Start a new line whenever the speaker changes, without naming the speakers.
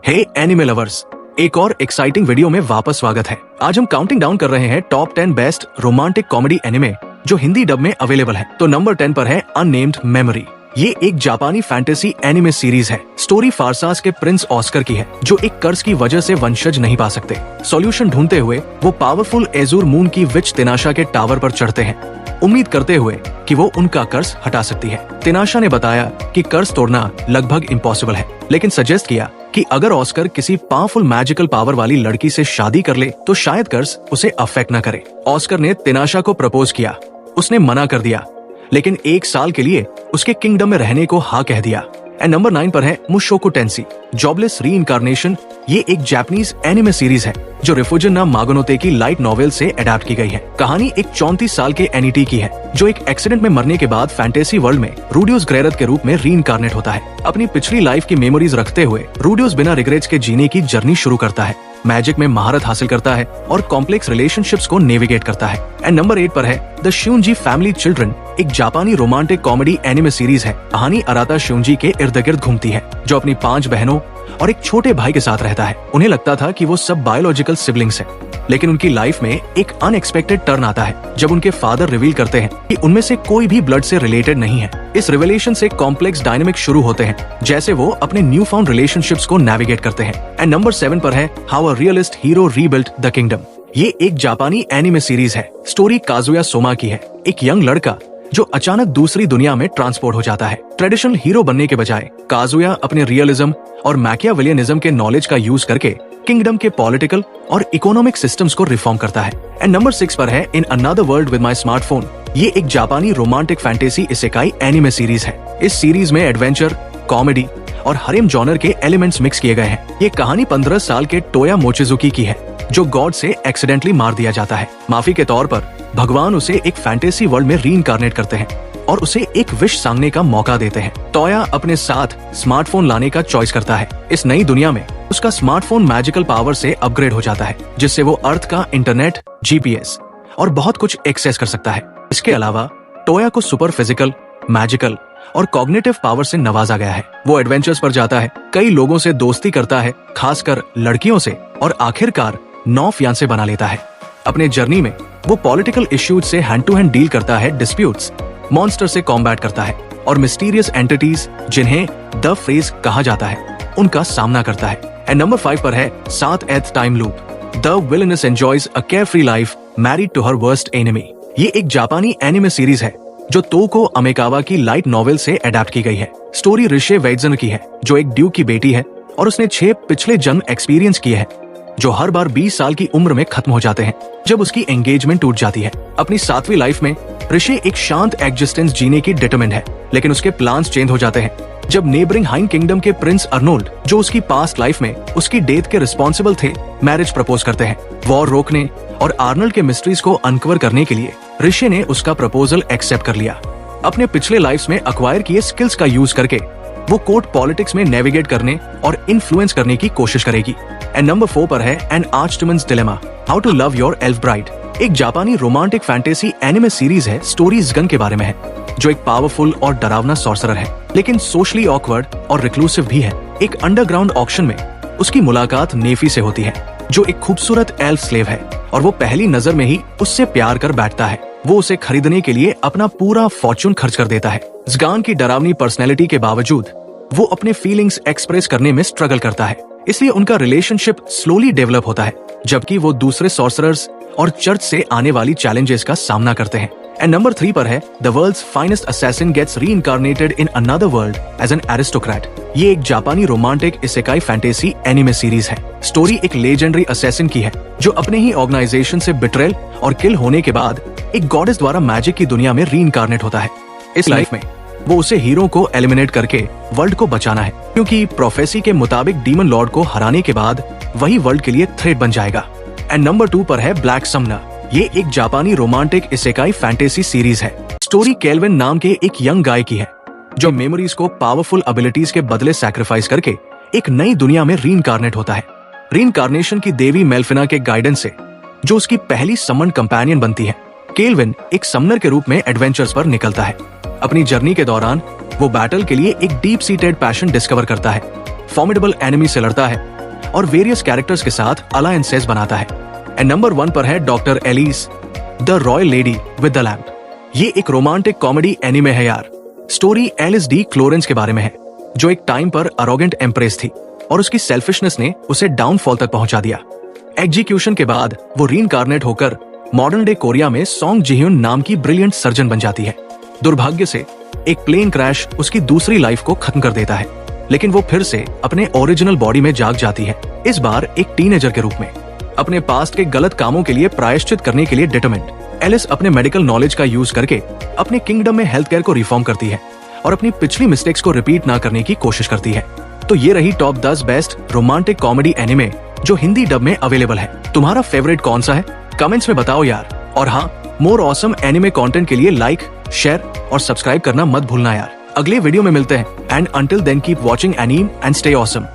हे anime lovers, एक और exciting video में वापस स्वागत है। आज हम काउंटिंग डाउन कर रहे हैं top 10 best romantic comedy anime जो हिंदी डब में अवेलेबल है। तो नंबर 10 पर है अननेम्ड मेमोरी। ये एक जापानी फैंटेसी एनिमे सीरीज है। स्टोरी फारसास के प्रिंस ऑस्कर की है, जो एक कर्ज की वजह से वंशज नहीं पा सकते। सॉल्यूशन ढूंढते हुए वो पावरफुल एजूर मून की विच तिनाशा के टावर पर चढ़ते हैं, उम्मीद करते हुए कि वो उनका कर्ज हटा सकती है। तिनाशा ने बताया कि कर्ज तोड़ना लगभग इम्पॉसिबल है, लेकिन सजेस्ट किया कि अगर ऑस्कर किसी पावरफुल मैजिकल पावर वाली लड़की से शादी कर ले तो शायद कर्ज उसे अफेक्ट न करे। ऑस्कर ने तिनाशा को प्रपोज किया, उसने मना कर दिया, लेकिन एक साल के लिए उसके किंगडम में रहने को हाँ कह दिया। एंड नंबर 9 पर है मुशोको टेंसी, जॉबलेस री इनकारनेशन। ये एक जापानीज एनिमे सीरीज है जो रिफुजिन मागोनोते की लाइट नॉवेल से अडैप्ट की गई है। कहानी एक 34 साल के एनईटी की है जो एक एक्सीडेंट में मरने के बाद फैंटेसी वर्ल्ड में रूडियोस ग्रेरथ के रूप में री इनकारनेट होता है। अपनी पिछली लाइफ की मेमोरीज रखते हुए रूडियोस बिना रिग्रेट्स के जीने की जर्नी शुरू करता है, मैजिक में महारत हासिल करता है और कॉम्प्लेक्स रिलेशनशिप्स को नेविगेट करता है। एंड नंबर 8 पर है द श्यूनजी फैमिली चिल्ड्रन, एक जापानी रोमांटिक कॉमेडी एनिमे सीरीज है। कहानी अराता श्यूनजी के इर्द गिर्द घूमती है, जो अपनी 5 बहनों और एक छोटे भाई के साथ रहता है। उन्हें लगता था कि वो सब बायोलॉजिकल सिबलिंग्स हैं, लेकिन उनकी लाइफ में एक अनएक्सपेक्टेड टर्न आता है जब उनके फादर रिवील करते हैं कि उनमें से कोई भी ब्लड से रिलेटेड नहीं है। इस रिवेलेशन से कॉम्प्लेक्स डायनामिक शुरू होते हैं, जैसे वो अपने न्यू फाउंड रिलेशनशिप्स को नेविगेट करते हैं। एंड नंबर 7 पर है how a realist hero rebuilt the kingdom. ये एक जापानी एनिमे सीरीज है। स्टोरी काजुया सोमा की है, एक यंग लड़का जो अचानक दूसरी दुनिया में ट्रांसपोर्ट हो जाता है। ट्रेडिशनल हीरो बनने के बजाय काजुया अपने रियलिज्म और मैकियावेलियनिज्म के नॉलेज का यूज करके किंगडम के पॉलिटिकल और इकोनॉमिक सिस्टम्स को रिफॉर्म करता है। एंड नंबर 6 पर है इन another world with my smartphone. ये एक जापानी romantic fantasy isekai anime series है। इस सीरीज में एडवेंचर, कॉमेडी और हरेम जॉनर के एलिमेंट्स मिक्स किए गए हैं। ये कहानी 15 साल के टोया मोचिजुकी की है, जो गॉड से एक्सीडेंटली मार दिया जाता है। माफी के तौर पर भगवान उसे एक फैंटेसी वर्ल्ड में रीइनकारनेट करते हैं और उसे एक विश सांगने का मौका देते हैं। टोया अपने साथ स्मार्टफोन लाने का चॉइस करता है। इस नई दुनिया में उसका स्मार्टफोन मैजिकल पावर से अपग्रेड हो जाता है, जिससे वो अर्थ का इंटरनेट, जीपीएस और बहुत कुछ एक्सेस कर सकता है। इसके अलावा टोया को सुपर फिजिकल, मैजिकल और कॉग्निटिव पावर से नवाजा गया है। वो एडवेंचर्स पर जाता है, कई लोगों से दोस्ती करता है, खासकर लड़कियों से, और आखिरकार 9 फियांसे बना लेता है। अपने जर्नी में वो पॉलिटिकल इश्यूज से हैंड टू हैंड डील करता है, डिस्प्यूट्स, मॉन्स्टर से कॉम्बैट करता है और मिस्टीरियस एंटिटीज जिन्हें द फ्रेज कहा जाता है उनका सामना करता है। एंड नंबर 5 पर है 7th time loop, the villainess enjoys a carefree life married to her worst enemy. ये एक जापानी एनिमे सीरीज है जो तोको अमेकावा की लाइट नॉवेल से अडैप्ट की गई है। स्टोरी रिशे वेइजन की है, जो एक ड्यूक की बेटी है और उसने 6 पिछले जन्म एक्सपीरियंस किए हैं, जो हर बार 20 साल की उम्र में खत्म हो जाते हैं जब उसकी एंगेजमेंट टूट जाती है। अपनी 7वीं लाइफ में ऋषि एक शांत एग्जिस्टेंस जीने की डिटरमिन्ड है, लेकिन उसके प्लान्स चेंज हो जाते हैं जब नेबरिंग हाइन किंगडम के प्रिंस अर्नोल्ड, जो उसकी पास्ट लाइफ में उसकी डेथ के रिस्पॉन्सिबल थे, मैरिज प्रपोज करते हैं। वॉर रोकने और आर्नल्ड के मिस्ट्रीज को अनकवर करने के लिए ऋषि ने उसका प्रपोजल एक्सेप्ट कर लिया। अपने पिछले लाइफ में अक्वायर किए स्किल्स का यूज करके वो कोर्ट पॉलिटिक्स में नेविगेट करने और इन्फ्लुएंस करने की कोशिश करेगी। एंड नंबर 4 पर है an archdemon's dilemma, how to love your elf bride. एक जापानी रोमांटिक फैंटेसी एनिमे सीरीज है। स्टोरी ज़गन के बारे में है, जो एक पावरफुल और डरावना सॉर्सरर है, लेकिन सोशली ऑकवर्ड और रिक्लूसिव भी है। एक अंडरग्राउंड ऑक्शन में उसकी मुलाकात नेफी से होती है, जो एक खूबसूरत एल्फ स्लेव है, और वो पहली नजर में ही उससे प्यार कर बैठता है। वो उसे खरीदने के लिए अपना पूरा फॉर्चून खर्च कर देता है। ज़गान की डरावनी पर्सनैलिटी के बावजूद वो अपने फीलिंग्स एक्सप्रेस करने में स्ट्रगल करता है, इसलिए उनका रिलेशनशिप स्लोली डेवलप होता है, जबकि वो दूसरे सॉर्सरर्स और चर्च से आने वाली चैलेंजेस का सामना करते हैं। एंड नंबर 3 पर है the world's finest assassin gets reincarnated in another world as an aristocrat. ये एक जापानी romantic isekai fantasy anime series है। स्टोरी एक लेजेंडरी असैसिन की है, जो अपने ही ऑर्गेनाइजेशन से बिट्रेल और किल होने के बाद एक गॉडेस द्वारा मैजिक की दुनिया में रीइनकारनेट होता है। इस लाइफ में वो उसे हीरो को एलिमिनेट करके वर्ल्ड को बचाना है, क्योंकि प्रोफेसी के मुताबिक डीमन लॉर्ड को हराने के बाद वही वर्ल्ड के लिए थ्रेट बन जाएगा। एंड नंबर 2 पर है ब्लैक समनर। ये एक जापानी रोमांटिक इसेकाई फैंटेसी सीरीज है। स्टोरी केल्विन नाम के एक यंग गाय की है, जो मेमोरीज को पावरफुल एबिलिटीज के बदले सैक्रिफाइस करके एक नई दुनिया में रीइनकारनेट होता है। रीइनकारनेशन की देवी मेल्फिना के गाइडेंस से, जो उसकी पहली समन कंपेनियन बनती है, केल्विन एक समनर के रूप में एडवेंचर्स पर निकलता है। अपनी जर्नी के दौरान वो बैटल के लिए एक डीप सीटेड पैशन डिस्कवर करता है, फॉर्मिडेबल एनिमी से लड़ता है और वेरियस कैरेक्टर्स के साथ अलायंसेस बनाता है। एंड नंबर 1 पर है doctor Elise the royal lady with the lamp. ये एक रोमांटिक कॉमेडी एनिमे है यार। स्टोरी एलिस डी क्लोरेंस के बारे में है, जो एक टाइम पर अरोगेंट एम्प्रेस थी और उसकी सेल्फिशनेस ने उसे डाउनफॉल तक पहुंचा दिया। एग्जीक्यूशन के बाद वो रीइंकार्नेट होकर मॉडर्न डे कोरिया में सॉन्ग जिह्यून नाम की ब्रिलियंट सर्जन बन जाती है। दुर्भाग्य से एक प्लेन क्रैश उसकी दूसरी लाइफ को खत्म कर देता है, लेकिन वो फिर से अपने ओरिजिनल बॉडी में जाग जाती है, इस बार एक टीनेजर के रूप में। अपने पास्ट के गलत कामों के लिए प्रायश्चित करने के लिए डिटरमिन्ड, एलिस अपने मेडिकल नॉलेज का यूज करके अपने किंगडम में हेल्थ केयर को रिफॉर्म करती है और अपनी पिछली मिस्टेक्स को रिपीट ना करने की कोशिश करती है। तो ये रही top 10 best romantic comedy anime जो हिंदी डब में अवेलेबल है। तुम्हारा फेवरेट कौन सा है? कमेंट्स में बताओ यार। और हाँ, मोर ऑसम एनिमे कंटेंट के लिए लाइक, शेयर और सब्सक्राइब करना मत भूलना यार। अगले वीडियो में मिलते हैं and until then keep watching anime and stay awesome.